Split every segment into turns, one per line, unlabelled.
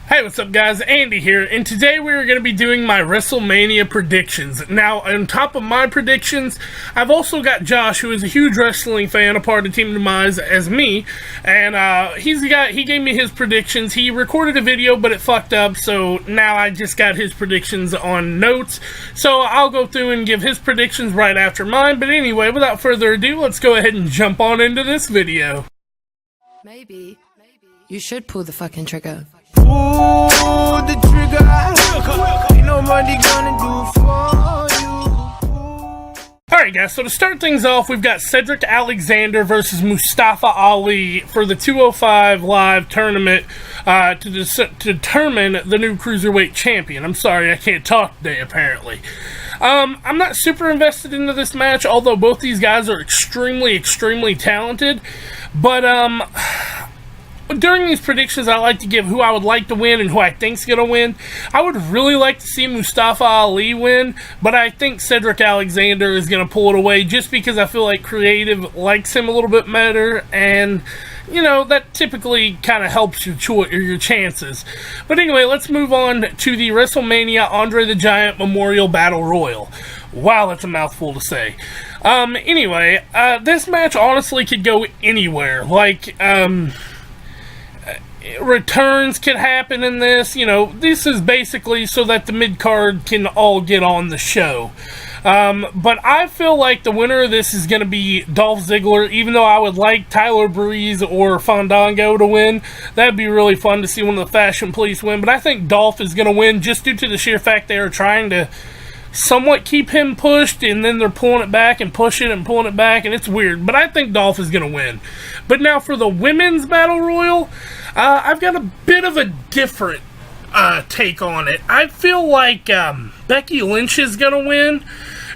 Hey, what's up guys, Andy here, and today we're going to be doing my Wrestlemania predictions. Now, on top of my predictions, I've also got Josh, who is a huge wrestling fan, a part of TeamDemise as me, and he gave me his predictions. He recorded a video, but it fucked up, so now I just got his predictions on notes. So I'll go through and give his predictions right after mine, but anyway, without further ado, let's go ahead and jump on into this video.
Maybe you should pull the fucking trigger.
Pull the trigger. Ain't nobody gonna do for you.
Alright guys, so to start things off, we've got Cedric Alexander versus Mustafa Ali for the 205 Live tournament to determine the new Cruiserweight champion. I'm sorry, I can't talk today, apparently. I'm not super invested into this match, although both these guys are extremely talented. But, during these predictions, I like to give who I would like to win and who I think's going to win. I would really like to see Mustafa Ali win, but I think Cedric Alexander is going to pull it away just because I feel like Creative likes him a little bit better, and, you know, that typically kind of helps your chances. But anyway, let's move on to the WrestleMania Andre the Giant Memorial Battle Royal. Wow, that's a mouthful to say. Anyway, this match honestly could go anywhere. Like, returns could happen in this. You know, this is basically so that the mid-card can all get on the show. But I feel like the winner of this is going to be Dolph Ziggler, even though I would like Tyler Breeze or Fandango to win. That'd be really fun to see one of the Fashion Police win. But I think Dolph is going to win just due to the sheer fact they are trying to somewhat keep him pushed, and then they're pulling it back and pushing and pulling it back, and it's weird. But I think Dolph is going to win. But now for the Women's Battle Royal, I've got a bit of a different take on it. I feel like Becky Lynch is going to win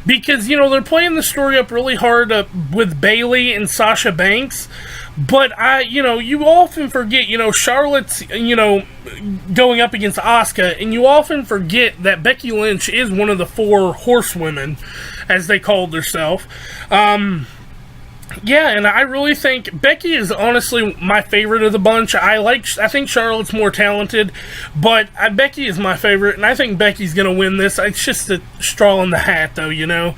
because, you know, they're playing the story up really hard with Bayley and Sasha Banks. But, you often forget, Charlotte's, going up against Asuka, and you often forget that Becky Lynch is one of the 4 horsewomen, as they called herself. Yeah, and I really think Becky is honestly my favorite of the bunch. I think Charlotte's more talented, but Becky is my favorite, and I think Becky's going to win this. It's just a straw in the hat, though,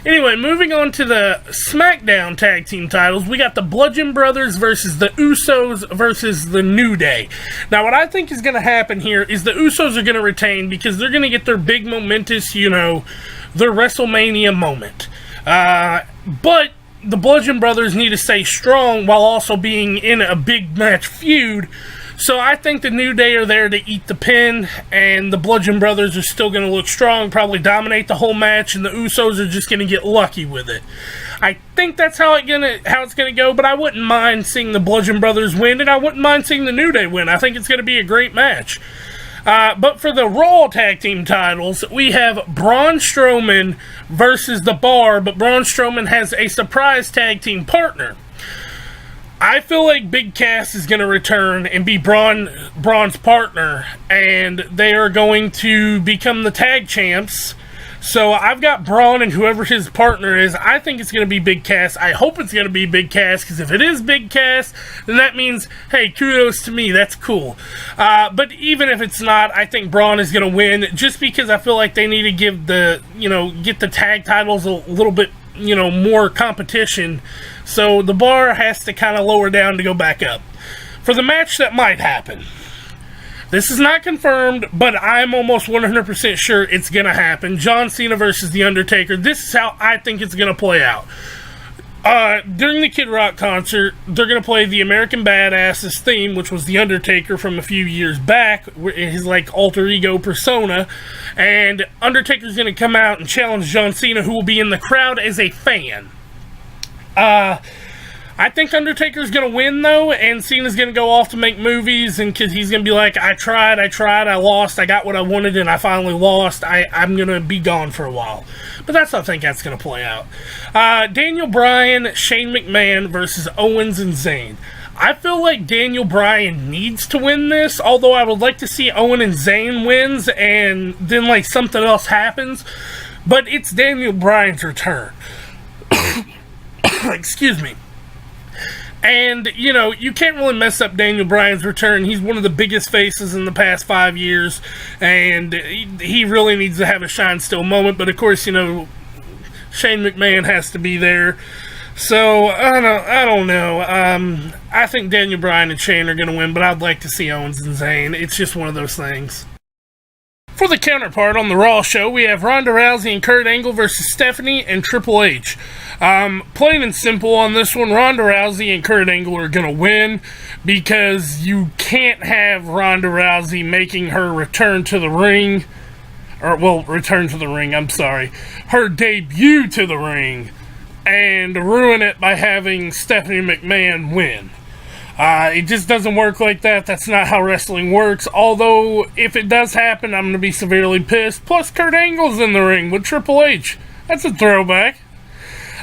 Anyway, moving on to the SmackDown Tag Team titles, we got the Bludgeon Brothers versus the Usos versus the New Day. Now, what I think is going to happen here is the Usos are going to retain because they're going to get their big momentous, their WrestleMania moment. But the Bludgeon Brothers need to stay strong while also being in a big match feud. So I think the New Day are there to eat the pin, and the Bludgeon Brothers are still going to look strong, probably dominate the whole match, and the Usos are just going to get lucky with it. I think that's how it's going to go, but I wouldn't mind seeing the Bludgeon Brothers win, and I wouldn't mind seeing the New Day win. I think it's going to be a great match. But for the Raw Tag Team titles, we have Braun Strowman versus The Bar, but Braun Strowman has a surprise tag team partner. I feel like Big Cass is going to return and be Braun's partner, and they are going to become the tag champs. So I've got Braun and whoever his partner is. I think it's going to be Big Cass. I hope it's going to be Big Cass, because if it is Big Cass, then that means, hey, kudos to me. That's cool. But even if it's not, I think Braun is going to win, just because I feel like they need to give get the tag titles a little bit, more competition. So the bar has to kind of lower down to go back up. For the match that might happen, this is not confirmed, but I'm almost 100% sure it's going to happen. John Cena versus The Undertaker. This is how I think it's going to play out. During the Kid Rock concert, they're going to play the American Badasses theme, which was The Undertaker from a few years back, his alter ego persona, and Undertaker's going to come out and challenge John Cena, who will be in the crowd as a fan. I think Undertaker's going to win, though, and Cena's going to go off to make movies, and cause he's going to be like, I tried, I lost, I got what I wanted, and I finally lost. I'm going to be gone for a while. But I think that's going to play out. Daniel Bryan, Shane McMahon versus Owens and Zayn. I feel like Daniel Bryan needs to win this, although I would like to see Owen and Zayn wins, and then, something else happens. But it's Daniel Bryan's return. Excuse me. And, you know, you can't really mess up Daniel Bryan's return. He's one of the biggest faces in the past 5 years, and he really needs to have a shine still moment. But, of course, you know, Shane McMahon has to be there. So, I don't know. I think Daniel Bryan and Shane are going to win, but I'd like to see Owens and Zayn. It's just one of those things. For the counterpart on the Raw show, we have Ronda Rousey and Kurt Angle versus Stephanie and Triple H. Plain and simple on this one, Ronda Rousey and Kurt Angle are going to win because you can't have Ronda Rousey making her return to the ring, her debut to the ring, and ruin it by having Stephanie McMahon win. It just doesn't work like that. That's not how wrestling works. Although, if it does happen, I'm going to be severely pissed. Plus, Kurt Angle's in the ring with Triple H. That's a throwback.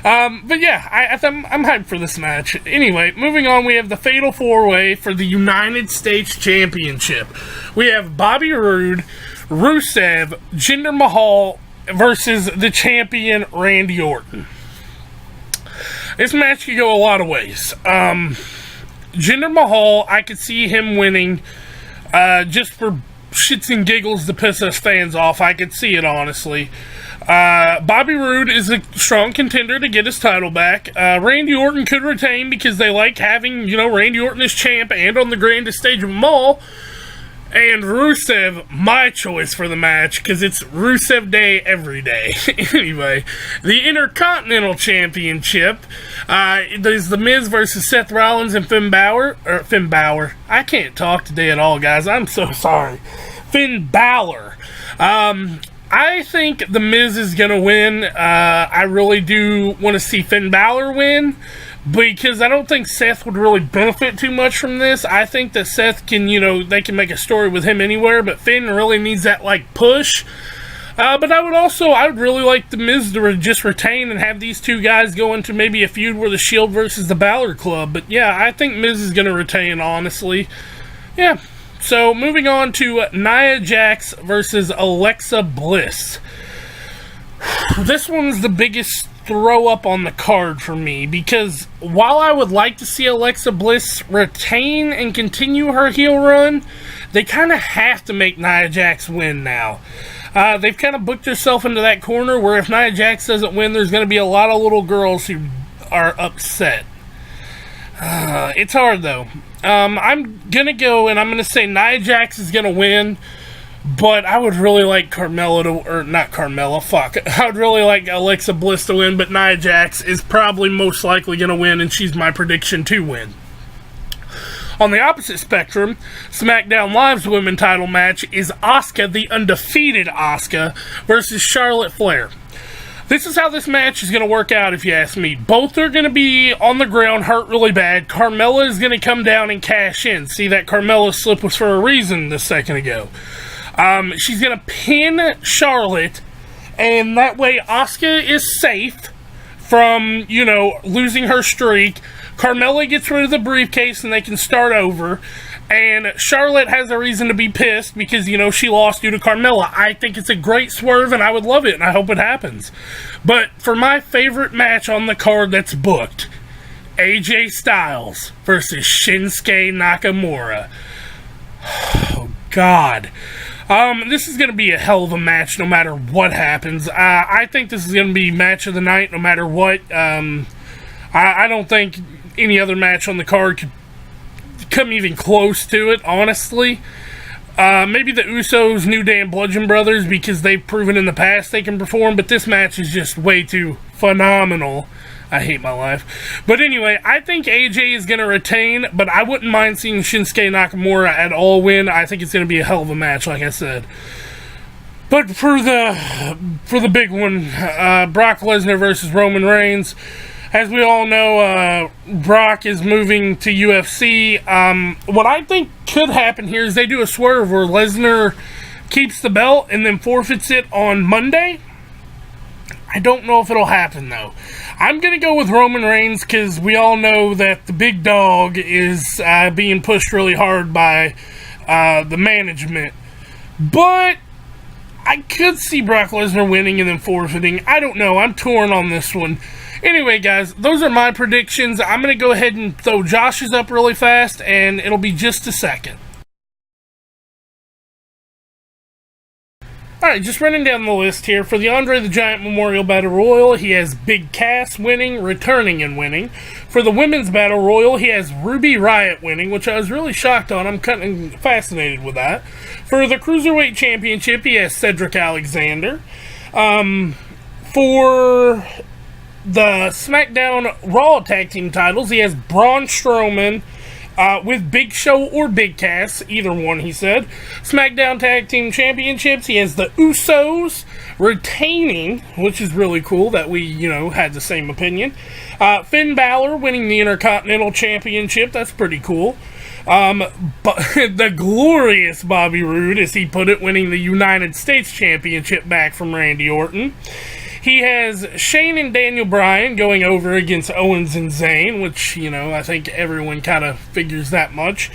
But yeah, I'm hyped for this match. Anyway, moving on, we have the Fatal 4-Way for the United States Championship. We have Bobby Roode, Rusev, Jinder Mahal versus the champion Randy Orton. This match could go a lot of ways. Jinder Mahal, I could see him winning just for shits and giggles to piss us fans off. I could see it, honestly. Bobby Roode is a strong contender to get his title back. Randy Orton could retain because they like having, you know, Randy Orton as champ and on the grandest stage of them all. And Rusev, my choice for the match, because it's Rusev Day every day. Anyway, the Intercontinental Championship, there's The Miz versus Seth Rollins and Finn Balor. I can't talk today at all, guys. I'm so sorry. Finn Balor. I think The Miz is going to win. I really do want to see Finn Balor win, because I don't think Seth would really benefit too much from this. I think that Seth can, you know, they can make a story with him anywhere, but Finn really needs that, like, push. But I would really like The Miz to just retain and have these two guys go into maybe a feud where the Shield versus the Balor Club. But yeah, I think Miz is going to retain, honestly. Yeah. So, moving on to Nia Jax versus Alexa Bliss. This one's the biggest throw up on the card for me, because while I would like to see Alexa Bliss retain and continue her heel run, they kind of have to make Nia Jax win now. They've kind of booked herself into that corner where if Nia Jax doesn't win, there's going to be a lot of little girls who are upset. It's hard, though. I'm going to go and I'm going to say Nia Jax is going to win, but I would really like I would really like Alexa Bliss to win, but Nia Jax is probably most likely going to win, and she's my prediction to win. On the opposite spectrum, SmackDown Live's women's title match is Asuka, the undefeated Asuka, versus Charlotte Flair. This is how this match is going to work out, if you ask me. Both are going to be on the ground, hurt really bad. Carmella is going to come down and cash in. See, that Carmella slip was for a reason a second ago. She's going to pin Charlotte, and that way Asuka is safe from, you know, losing her streak. Carmella gets rid of the briefcase, and they can start over. And Charlotte has a reason to be pissed because, you know, she lost due to Carmella. I think it's a great swerve, and I would love it, and I hope it happens. But for my favorite match on the card that's booked, AJ Styles versus Shinsuke Nakamura. Oh, God. This is going to be a hell of a match no matter what happens. I think this is going to be match of the night no matter what. I don't think any other match on the card could come even close to it, honestly. Maybe the Usos, New Day, and Bludgeon Brothers, because they've proven in the past they can perform, but this match is just way too phenomenal. I hate my life. But anyway, I think AJ is going to retain, but I wouldn't mind seeing Shinsuke Nakamura at all win. I think it's going to be a hell of a match, like I said. But for the big one, Brock Lesnar versus Roman Reigns. As we all know, Brock is moving to UFC. What I think could happen here is they do a swerve where Lesnar keeps the belt and then forfeits it on Monday. I don't know if it'll happen, though. I'm going to go with Roman Reigns because we all know that the big dog is being pushed really hard by the management. But I could see Brock Lesnar winning and then forfeiting. I don't know. I'm torn on this one. Anyway, guys, those are my predictions. I'm going to go ahead and throw Josh's up really fast, and it'll be just a second. Alright, just running down the list here. For the Andre the Giant Memorial Battle Royal, he has Big Cass winning, returning and winning. For the Women's Battle Royal, he has Ruby Riott winning, which I was really shocked on. I'm kind of fascinated with that. For the Cruiserweight Championship, he has Cedric Alexander. For the SmackDown Raw Tag Team titles, he has Braun Strowman with Big Show or Big Cass, either one, he said. SmackDown Tag Team Championships, he has the Usos retaining, which is really cool that we, had the same opinion. Finn Balor winning the Intercontinental Championship, that's pretty cool. But the glorious Bobby Roode, as he put it, winning the United States Championship back from Randy Orton. He has Shane and Daniel Bryan going over against Owens and Zayn, which, I think everyone kind of figures that much.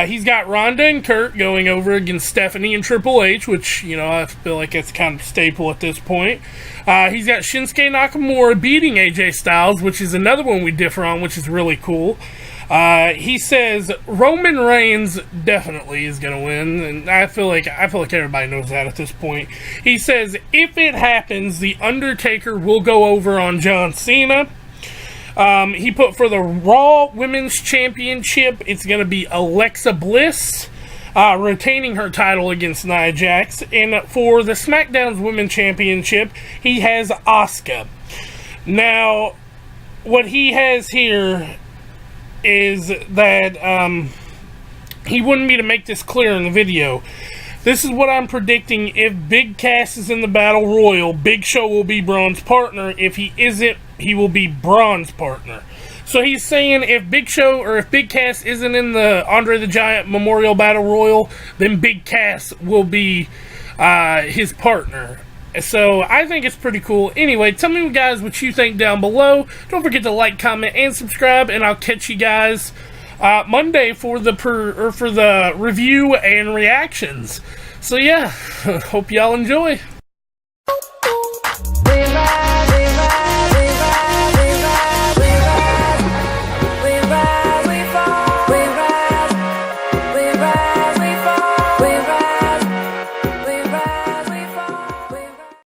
He's got Ronda and Kurt going over against Stephanie and Triple H, which, I feel like it's kind of staple at this point. He's got Shinsuke Nakamura beating AJ Styles, which is another one we differ on, which is really cool. He says Roman Reigns definitely is going to win, and I feel like everybody knows that at this point. He says if it happens, The Undertaker will go over on John Cena. He put for the Raw Women's Championship, it's going to be Alexa Bliss retaining her title against Nia Jax, and for the SmackDown's Women's Championship, he has Asuka. Now, what he has here is that he wanted me to make this clear in the video. This is what I'm predicting. If Big Cass is in the Battle Royal, Big Show will be Braun's partner. If he isn't, he will be Braun's partner. So he's saying if Big Show or if Big Cass isn't in the Andre the Giant Memorial Battle Royal, then Big Cass will be his partner. So I think it's pretty cool. Anyway, tell me guys what you think down below. Don't forget to like, comment, and subscribe, and I'll catch you guys Monday for the review and reactions. So yeah, hope y'all enjoy.